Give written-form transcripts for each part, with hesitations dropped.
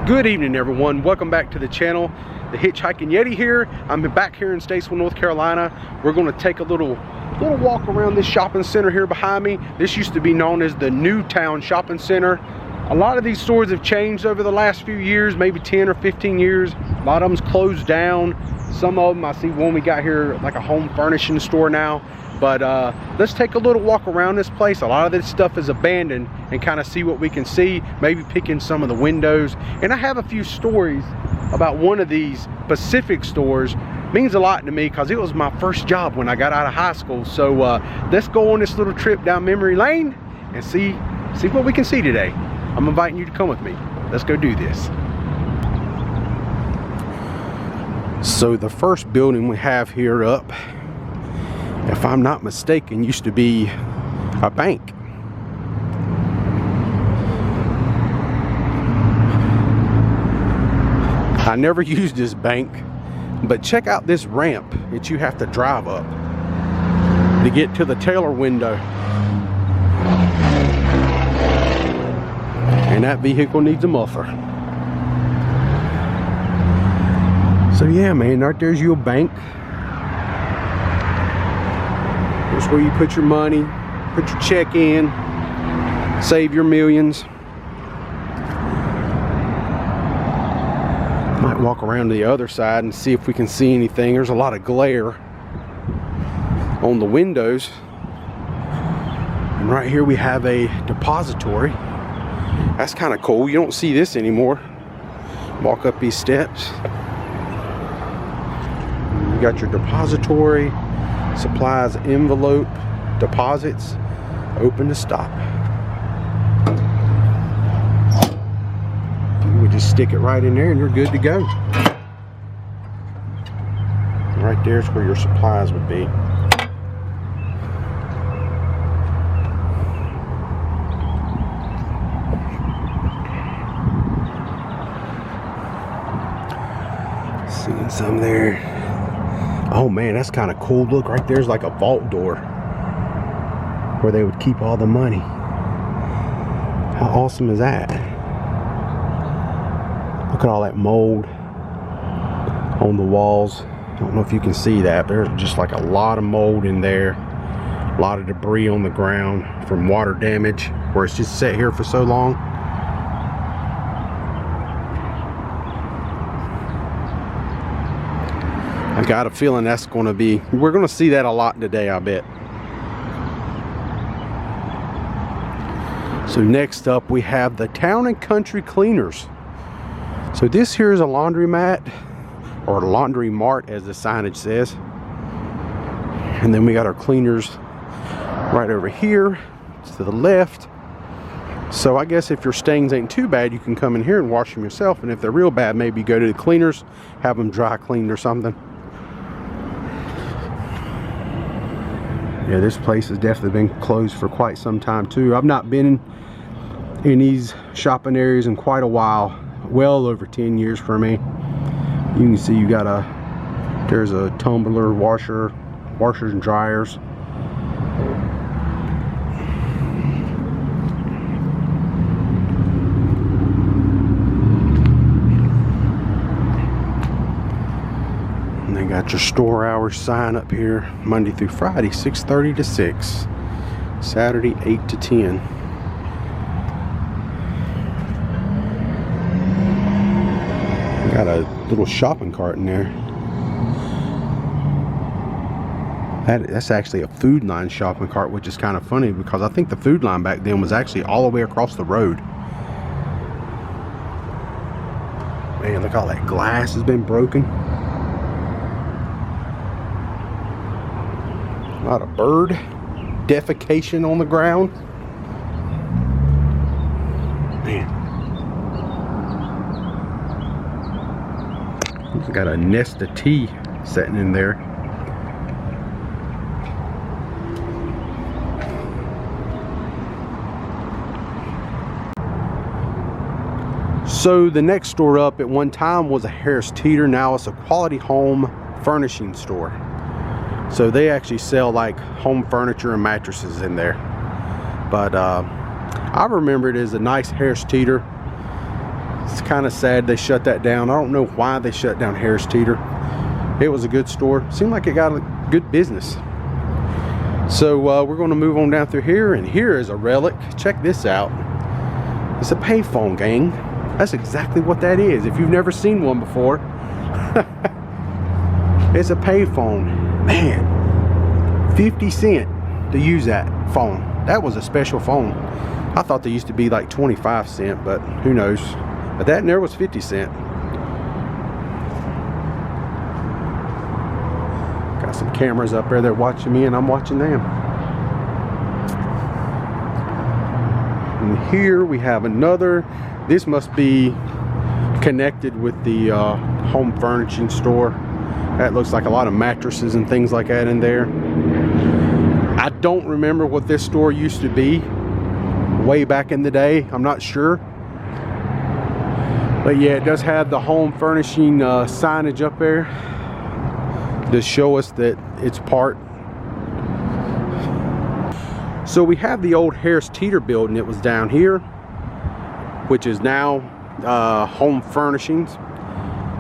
Good evening, everyone. Welcome back to the channel. The Hitchhiking Yeti here. I'm back here in Statesville, North Carolina. We're going to take a little walk around this shopping center here behind me. This used to be known as the Newtowne Shopping Center. A lot of these stores have changed over the last few years, maybe 10 or 15 years. A lot of them's closed down. Some of them, I see one we got here, like a home furnishing store now. But let's take a little walk around this place. A lot of this stuff is abandoned and kind of see what we can see, maybe pick in some of the windows. And I have a few stories about one of these specific stores. Means a lot to me because it was my first job when I got out of high school. So let's go on this little trip down memory lane and see what we can see today. I'm inviting you to come with me. Let's go do this. So the first building we have here up, if I'm not mistaken, used to be a bank. I never used this bank, but check out this ramp that you have to drive up to get to the teller window. And that vehicle needs a muffler. So yeah, man, right there's your bank. Here's where you put your money, put your check in, save your millions. Might walk around to the other side and see if we can see anything. There's a lot of glare on the windows. And right here we have a depository. That's kind of cool. You don't see this anymore. Walk up these steps. You got your depository. Supplies, envelope, deposits, open to stop. You would just stick it right in there and you're good to go. Right there's where your supplies would be. Seeing some there. Oh man, that's kind of cool. Look, right there's like a vault door where they would keep all the money. How awesome is that? Look at all that mold on the walls. I don't know if you can see that. There's just like a lot of mold in there. A lot of debris on the ground from water damage where it's just sat here for so long. I got a feeling that's going to be, we're going to see that a lot today, I bet. So next up we have the Town and Country Cleaners. So this here is a laundromat, or laundry mart as the signage says. And then we got our cleaners right over here to the left. So I guess if your stains ain't too bad, you can come in here and wash them yourself. And if they're real bad, maybe go to the cleaners, have them dry cleaned or something. Yeah, this place has definitely been closed for quite some time too. I've not been in these shopping areas in quite a while. Well over 10 years for me. You can see you got there's a tumbler, washers and dryers. Got your store hours sign up here, Monday through Friday, 6:30 to 6, Saturday 8 to 10. Got a little shopping cart in there. That's actually a Food Line shopping cart, which is kind of funny because I think the Food Line back then was actually all the way across the road. Man, look, all that glass has been broken. A lot of bird defecation on the ground. Man. He's got a nest of tea sitting in there. So the next store up at one time was a Harris Teeter. Now it's a Quality Home Furnishing store. So they actually sell like home furniture and mattresses in there. But I remember it as a nice Harris Teeter. It's kind of sad they shut that down. I don't know why they shut down Harris Teeter. It was a good store. Seemed like it got a good business. So we're going to move on down through here, and here is a relic. Check this out. It's a payphone, gang. That's exactly what that is. If you've never seen one before, it's a payphone. Man, 50 cents to use that phone. That was a special phone. I thought they used to be like 25 cents, but who knows. But that there was 50 cents. Got some cameras up there. They're watching me and I'm watching them. And here we have another. This must be connected with the home furnishing store. That looks like a lot of mattresses and things like that in there. I don't remember what this store used to be way back in the day. I'm not sure. But yeah, it does have the home furnishing signage up there to show us that it's part. So we have the old Harris Teeter building that was down here, which is now home furnishings.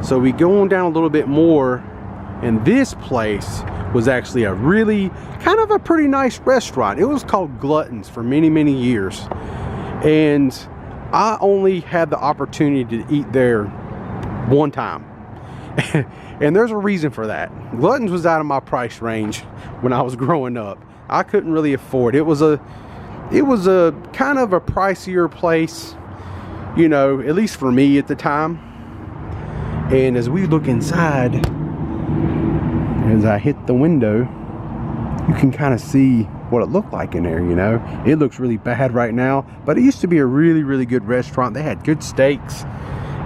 So we go on down a little bit more, and this place was actually a really kind of a pretty nice restaurant. It was called Glutton's for many years, and I only had the opportunity to eat there one time. And there's a reason for that. Glutton's was out of my price range when I was growing up. I couldn't really afford it. It was a kind of a pricier place, you know, at least for me at the time. And as we look inside, as I hit the window, you can kind of see what it looked like in there, you know. It looks really bad right now, but it used to be a really good restaurant. They had good steaks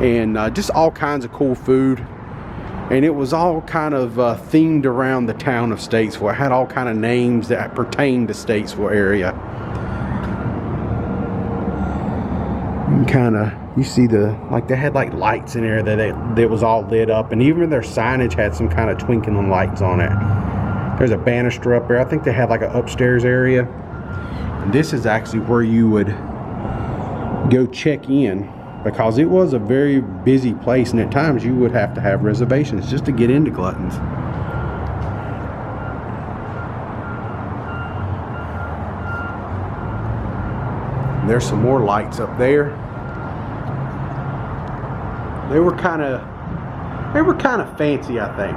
and just all kinds of cool food. And it was all kind of themed around the town of Statesville. It had all kind of names that pertained to Statesville area. You see they had like lights in there that was all lit up, and even their signage had some kind of twinkling lights on it. There's a banister up there. I think they had like an upstairs area. And this is actually where you would go check in, because it was a very busy place, and at times you would have to have reservations just to get into Glutton's. And there's some more lights up there. They were kind of fancy, I think.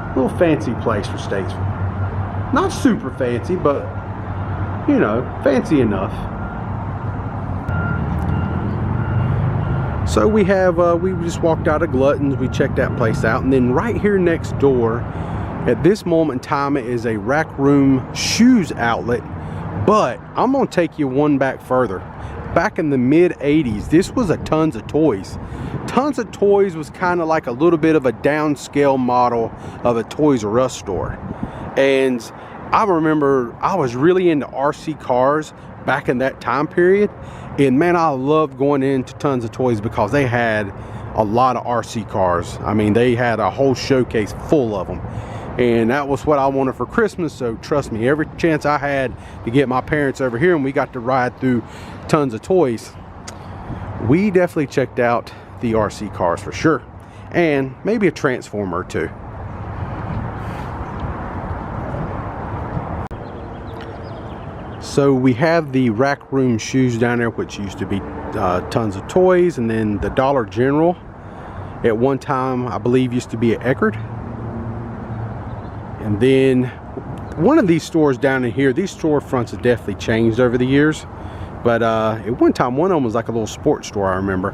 A little fancy place for Statesville. Not super fancy, but you know, fancy enough. So we just walked out of Glutton's, we checked that place out, and then right here next door, at this moment in time, it is a Rack Room shoes outlet. But I'm gonna take you one back further. Back in the mid-80s, this was a Tons of Toys. Tons of Toys was kind of like a little bit of a downscale model of a Toys R Us store. And I remember I was really into RC cars back in that time period. And man, I loved going into Tons of Toys because they had a lot of RC cars. I mean, they had a whole showcase full of them. And that was what I wanted for Christmas. So trust me, every chance I had to get my parents over here and we got to ride through Tons of Toys, we definitely checked out the RC cars for sure. And maybe a Transformer or two. So we have the Rack Room shoes down there, which used to be Tons of Toys, and then the Dollar General at one time I believe used to be at Eckerd. And then one of these stores down in here, these storefronts have definitely changed over the years, but at one time one of them was like a little sports store, I remember.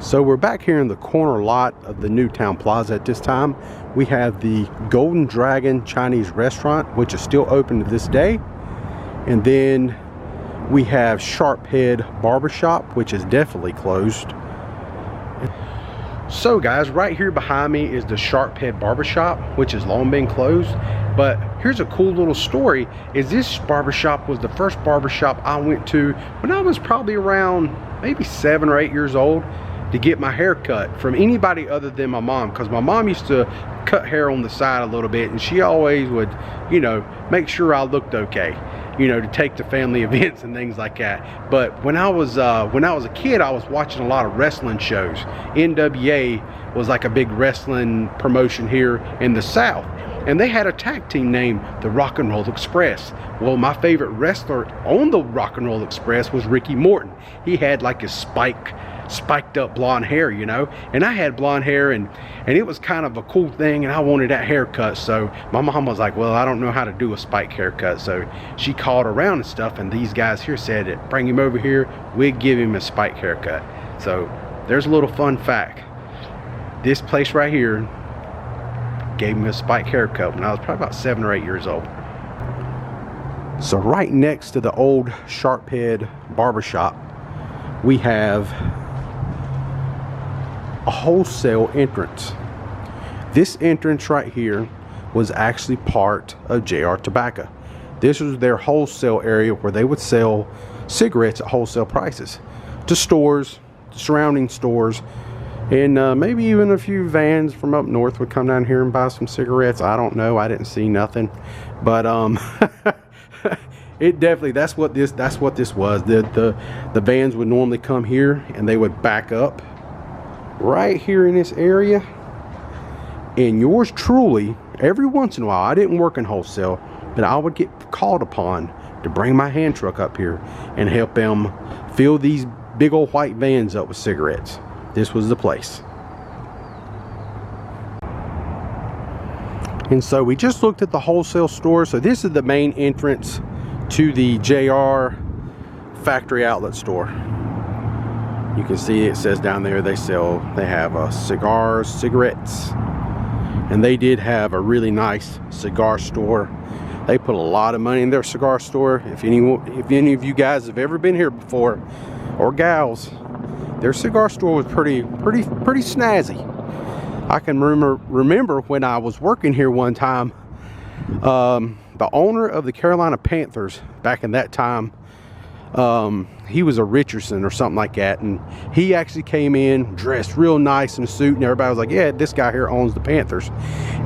So we're back here in the corner lot of the Newtowne Plaza at this time. We have the Golden Dragon Chinese restaurant, which is still open to this day. And then we have Sharphead Barbershop, which is definitely closed. So guys, right here behind me is the Sharphead Barbershop, which has long been closed. But here's a cool little story, is this barbershop was the first barbershop I went to when I was probably around maybe 7 or 8 years old to get my hair cut from anybody other than my mom, because my mom used to cut hair on the side a little bit and she always would, you know, make sure I looked okay. you know, to take to family events and things like that. But when I was a kid, I was watching a lot of wrestling shows. NWA was like a big wrestling promotion here in the South, and they had a tag team named the Rock and Roll Express. Well, my favorite wrestler on the Rock and Roll Express was Ricky Morton. He had like his spiked up blonde hair, you know, and I had blonde hair, and it was kind of a cool thing, and I wanted that haircut. So my mom was like, well, I don't know how to do a spike haircut. So she called around and stuff, and these guys here said that bring him over here, we'd give him a spike haircut. So there's a little fun fact. This place right here gave me a spike haircut when I was probably about 7 or 8 years old. So right next to the old Sharphead Barbershop, we have a Wholesale Entrance. This entrance right here was actually part of JR Tobacco. This was their wholesale area where they would sell cigarettes at wholesale prices to stores, surrounding stores, and maybe even a few vans from up north would come down here and buy some cigarettes. I don't know, I didn't see nothing, but it definitely, that's what this was. The vans would normally come here and they would back up right here in this area, and yours truly, every once in a while, I didn't work in wholesale, but I would get called upon to bring my hand truck up here and help them fill these big old white vans up with cigarettes. This was the place. And so we just looked at the wholesale store. So this is the main entrance to the JR factory outlet store. You can see it says down there they have cigars, cigarettes, and they did have a really nice cigar store. They put a lot of money in their cigar store. If any of you guys have ever been here before, or gals, their cigar store was pretty snazzy. I can remember when I was working here one time, the owner of the Carolina Panthers back in that time, he was a Richardson or something like that, and he actually came in dressed real nice in a suit, and everybody was like, yeah, this guy here owns the Panthers.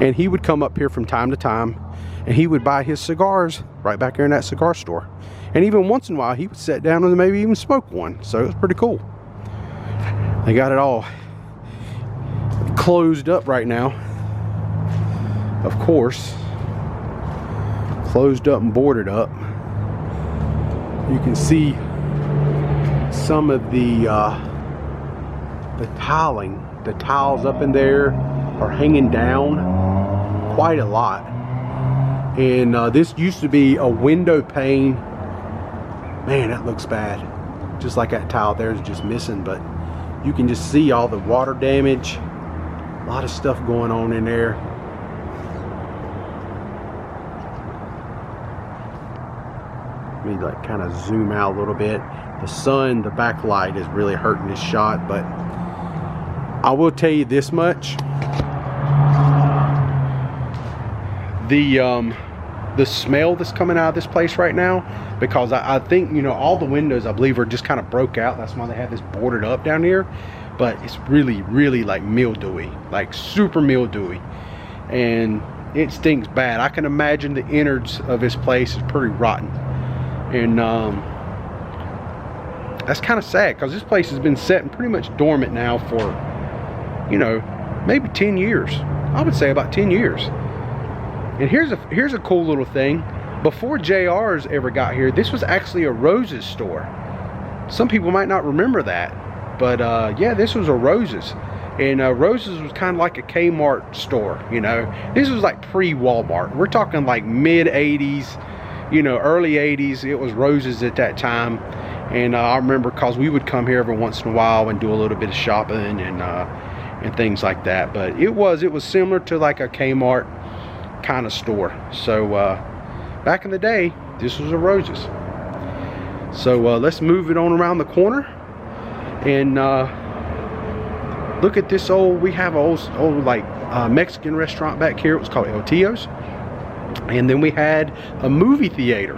And he would come up here from time to time, and he would buy his cigars right back here in that cigar store. And even once in a while he would sit down and maybe even smoke one. So it was pretty cool. They got it all closed up right now, of course, closed up and boarded up. You can see some of the tiling, the tiles up in there are hanging down quite a lot. And this used to be a window pane. Man, that looks bad. Just like that tile there is just missing, but you can just see all the water damage. A lot of stuff going on in there. Let me like kind of zoom out a little bit. The sun, the backlight is really hurting this shot, but I will tell you this much. The smell that's coming out of this place right now, because I think, you know, all the windows I believe are just kind of broke out. That's why they have this boarded up down here. But it's really like mildewy, like super mildewy, and it stinks bad. I can imagine the innards of this place is pretty rotten, and that's kind of sad, because this place has been sitting pretty much dormant now for, you know, maybe 10 years. I would say about 10 years. And here's a cool little thing. Before JR's ever got here, this was actually a Rose's store. Some people might not remember that. But yeah, this was a Rose's, and Rose's was kind of like a Kmart store, you know. This was like pre-Walmart. We're talking like mid-80s, you know, early 80s. It was Rose's at that time, and I remember because we would come here every once in a while and do a little bit of shopping and things like that. But it was similar to like a Kmart kind of store. So back in the day, this was a Rose's. So let's move it on around the corner. And look at this we have an old like Mexican restaurant back here. It was called El Tios. And then we had a movie theater.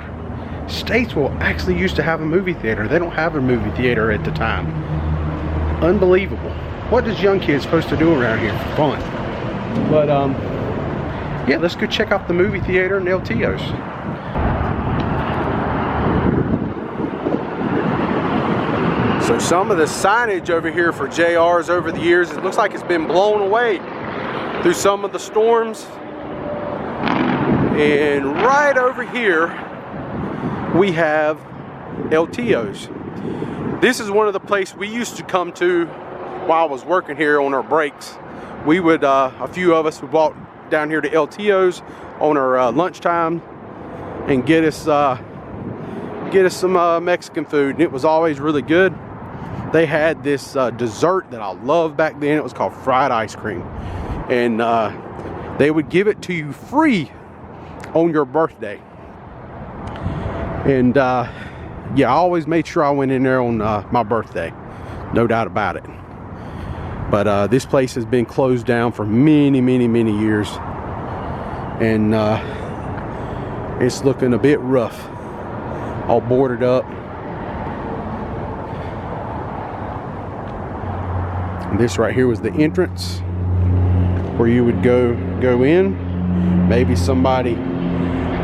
Statesville actually used to have a movie theater. They don't have a movie theater at the time. Unbelievable. What does young kids supposed to do around here for fun? But yeah, let's go check out the movie theater in El Tios. So some of the signage over here for JRs over the years, it looks like it's been blown away through some of the storms. And right over here, we have Tios. This is one of the places we used to come to while I was working here on our breaks. We would, a few of us would walk down here to Tios on our lunchtime and get us some Mexican food, and it was always really good. They had this dessert that I loved back then. It was called fried ice cream, and they would give it to you free on your birthday. And yeah, I always made sure I went in there on my birthday, no doubt about it. But this place has been closed down for many years, and it's looking a bit rough, all boarded up. And this right here was the entrance where you would go in. Maybe somebody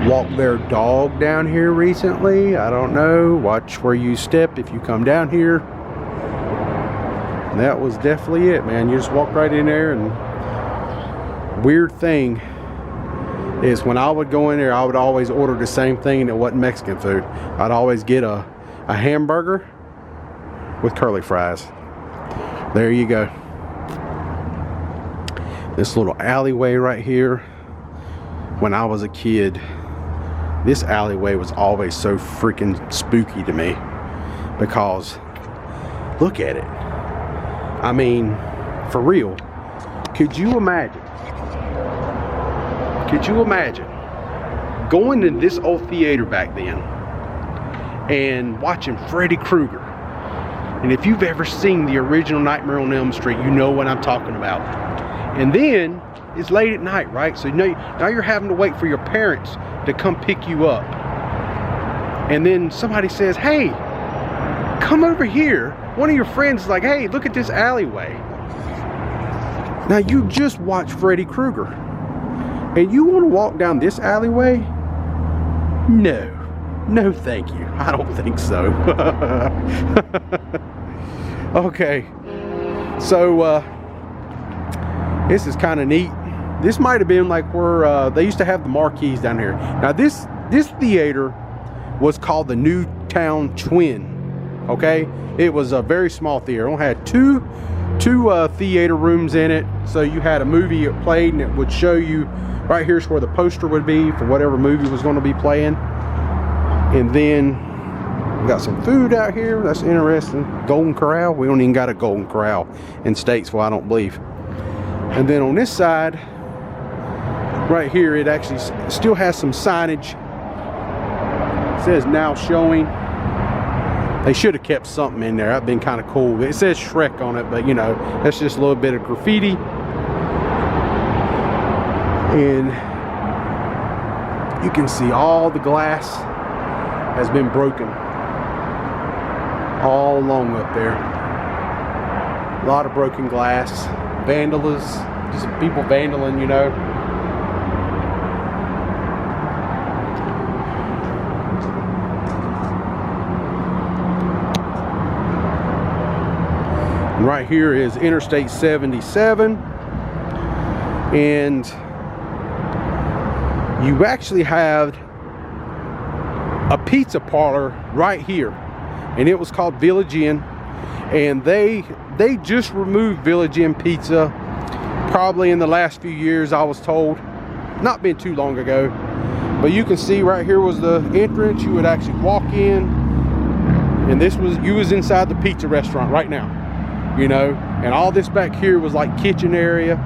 walked their dog down here recently, I don't know. Watch where you step if you come down here. And that was definitely it, man. You just walk right in there. And weird thing is, when I would go in there, I would always order the same thing, and it wasn't Mexican food. I'd always get a hamburger with curly fries. There you go. This little alleyway right here, when I was a kid, this alleyway was always so freaking spooky to me, because look at it. I mean, for real, could you imagine going to this old theater back then and watching Freddy Krueger? And if you've ever seen the original Nightmare on Elm Street, you know what I'm talking about. And then it's late at night, right? So now you're having to wait for your parents to come pick you up. And then somebody says, hey, come over here. One of your friends is like, hey, look at this alleyway. Now you just watched Freddy Krueger, and you want to walk down this alleyway? No thank you. I don't think so. Okay, so this is kind of neat. This might have been like where they used to have the marquees down here. Now this theater was called the Newtowne Twin. Okay, it was a very small theater. It had two theater rooms in it. So you had a movie it played, and it would show you right here's where the poster would be for whatever movie was going to be playing. And then we got some food out here. That's interesting. Golden Corral. We don't even got a Golden Corral in Statesville, I don't believe. And then on this side right here, it actually still has some signage. It says now showing. They should have kept something in there. That'd been kind of cool. It says Shrek on it, but you know, that's just a little bit of graffiti. And you can see all the glass has been broken all along up there. A lot of broken glass, vandalism, just people vandaling, you know. And right here is Interstate 77, and you actually have a pizza parlor right here, and it was called Village Inn, and they just removed Village Inn Pizza probably in the last few years, I was told. Not been too long ago. But you can see right here was the entrance. You would actually walk in, and you was inside the pizza restaurant right now, you know. And all this back here was like kitchen area.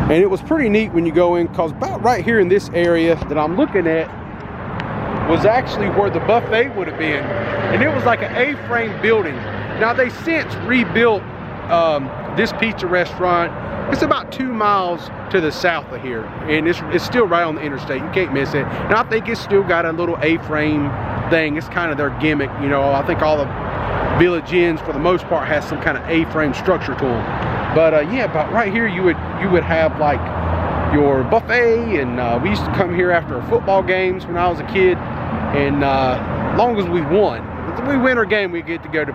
And it was pretty neat when you go in, because about right here in this area that I'm looking at was actually where the buffet would have been. And it was like an A-frame building. Now they since rebuilt this pizza restaurant. It's about 2 miles to the south of here, and it's still right on the interstate. You can't miss it. And I think it's still got a little A-frame thing. It's kind of their gimmick, you know. I think all the Village Inns for the most part has some kind of A-frame structure to them. But yeah, but right here you would have like your buffet, and we used to come here after football games when I was a kid, and long as we won. we win our game, we get to go to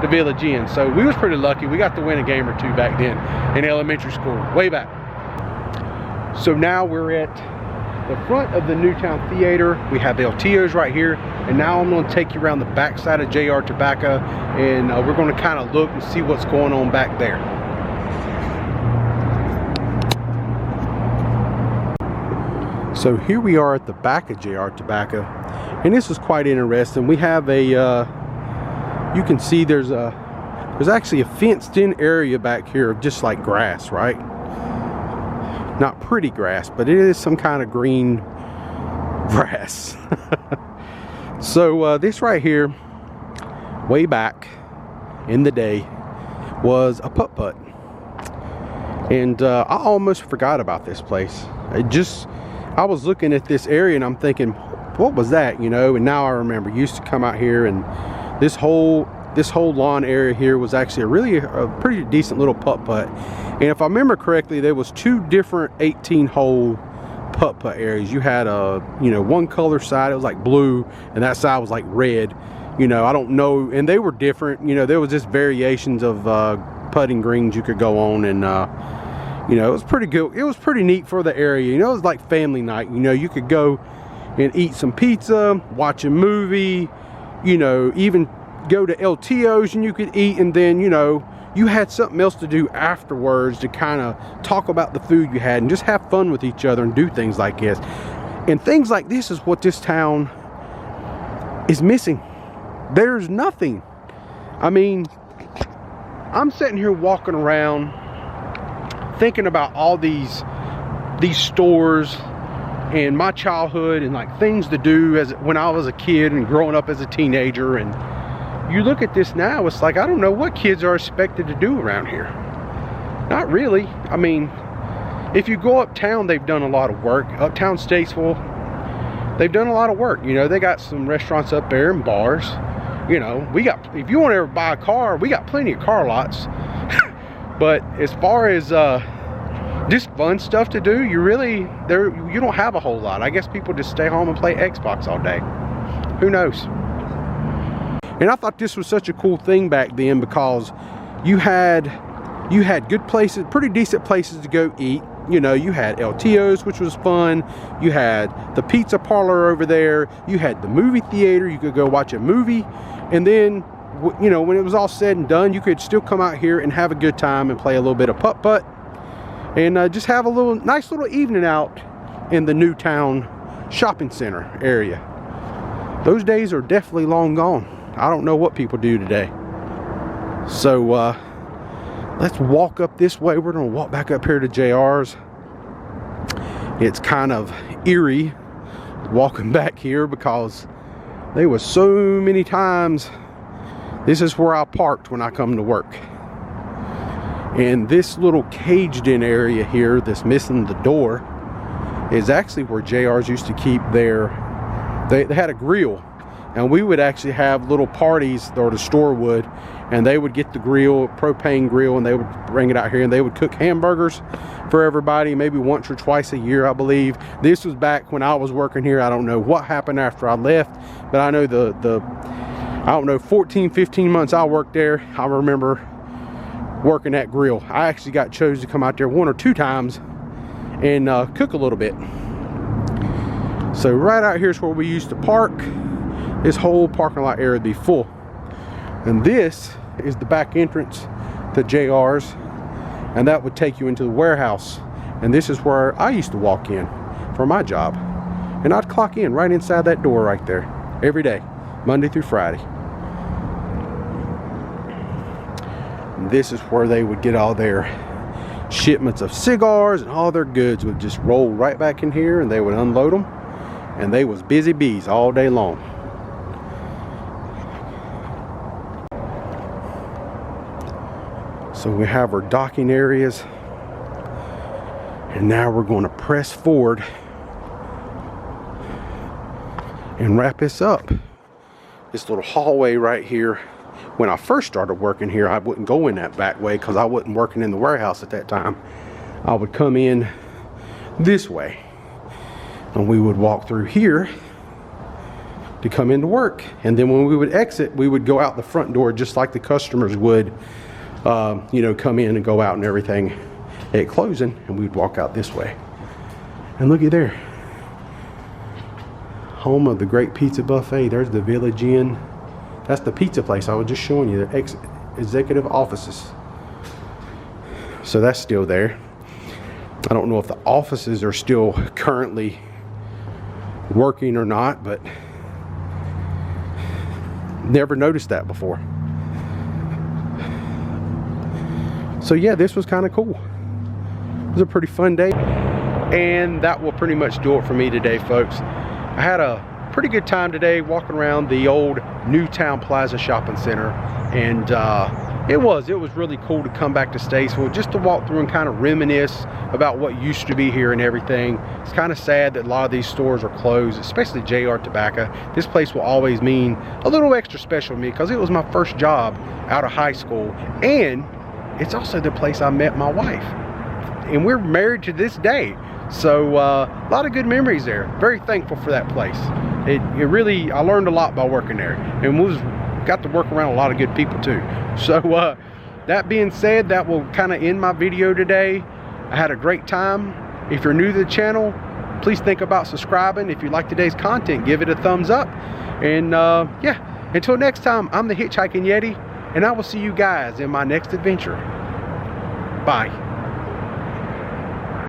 the Village Inn. So we was pretty lucky. We got to win a game or two back then in elementary school, way back. So now we're at the front of the Newtowne Theater. We have the Tios right here, and now I'm going to take you around the back side of JR Tobacco, and we're going to kind of look and see what's going on back there. So here we are at the back of JR Tobacco, and this is quite interesting. We have a you can see there's actually a fenced in area back here of just like grass, right? Not pretty grass, but it is some kind of green grass. So this right here, way back in the day, was a Pup Putt. And I almost forgot about this place. I was looking at this area and I'm thinking, what was that, you know? And now I remember, used to come out here, and this whole lawn area here was actually a pretty decent little Putt Putt. And if I remember correctly, there was two different 18-hole Putt Putt areas. You had one color side, it was like blue, and that side was like red. You know, I don't know, and they were different. You know, there was just variations of putting greens you could go on, and you know, it was pretty good. It was pretty neat for the area. You know, it was like family night. You know, you could go and eat some pizza, watch a movie, you know, even go to LTOs and you could eat, and then, you know, you had something else to do afterwards to kind of talk about the food you had and just have fun with each other and do things like this. And things like this is what this town is missing. There's nothing. I mean, I'm sitting here walking around thinking about all these stores and my childhood and like things to do as when I was a kid and growing up as a teenager. And you look at this now, it's like, I don't know what kids are expected to do around here. Not really. I mean, if you go uptown, they've done a lot of work. Uptown Statesville, they've done a lot of work. You know, they got some restaurants up there and bars. You know, we got, if you want to ever buy a car, we got plenty of car lots. But as far as just fun stuff to do, you don't have a whole lot. I guess people just stay home and play Xbox all day. Who knows? And I thought this was such a cool thing back then, because you had good places, pretty decent places to go eat. You know, you had LTOs, which was fun. You had the pizza parlor over there. You had the movie theater. You could go watch a movie. And then, you know, when it was all said and done, you could still come out here and have a good time and play a little bit of Putt Putt. And just have a nice little evening out in the Newtowne shopping center area. Those days are definitely long gone. I don't know what people do today. So let's walk up this way. We're going to walk back up here to JR's. It's kind of eerie walking back here, because there was so many times this is where I parked when I come to work. And this little caged in area here that's missing the door is actually where JR's used to keep their, they had a grill. And we would actually have little parties, or the store would, and they would get the grill, propane grill, and they would bring it out here, and they would cook hamburgers for everybody, maybe once or twice a year, I believe. This was back when I was working here. I don't know what happened after I left, but I know I don't know, 14, 15 months I worked there, I remember working that grill. I actually got chosen to come out there 1 or 2 times and cook a little bit. So right out here is where we used to park. This whole parking lot area would be full. And this is the back entrance to JR's, and that would take you into the warehouse. And this is where I used to walk in for my job. And I'd clock in right inside that door right there every day, Monday through Friday. And this is where they would get all their shipments of cigars, and all their goods would just roll right back in here, and they would unload them. And they was busy bees all day long. So we have our docking areas, and now we're going to press forward and wrap this up. This little hallway right here, when I first started working here, I wouldn't go in that back way because I wasn't working in the warehouse at that time. I would come in this way, and we would walk through here to come into work. And then when we would exit, we would go out the front door just like the customers would, you know, come in and go out and everything at closing, and we'd walk out this way. And looky there, home of the Great Pizza Buffet. There's the Village Inn. That's the pizza place I was just showing you, the executive offices. So that's still there. I don't know if the offices are still currently working or not, but never noticed that before. So yeah, this was kind of cool. It was a pretty fun day. And that will pretty much do it for me today, folks. I had a pretty good time today walking around the old Newtowne Plaza shopping center, and it was really cool to come back to Statesville just to walk through and kind of reminisce about what used to be here and everything. It's kind of sad that a lot of these stores are closed, especially JR Tobacco. This place will always mean a little extra special to me because it was my first job out of high school, and it's also the place I met my wife, and we're married to this day. So a lot of good memories there. Very thankful for that place. It really, I learned a lot by working there, and got to work around a lot of good people too. So that being said, that will kind of end my video today. I had a great time. If you're new to the channel, please think about subscribing. If you like today's content, give it a thumbs up. And yeah, until next time, I'm the Hitchhiking Yeti, and I will see you guys in my next adventure. Bye.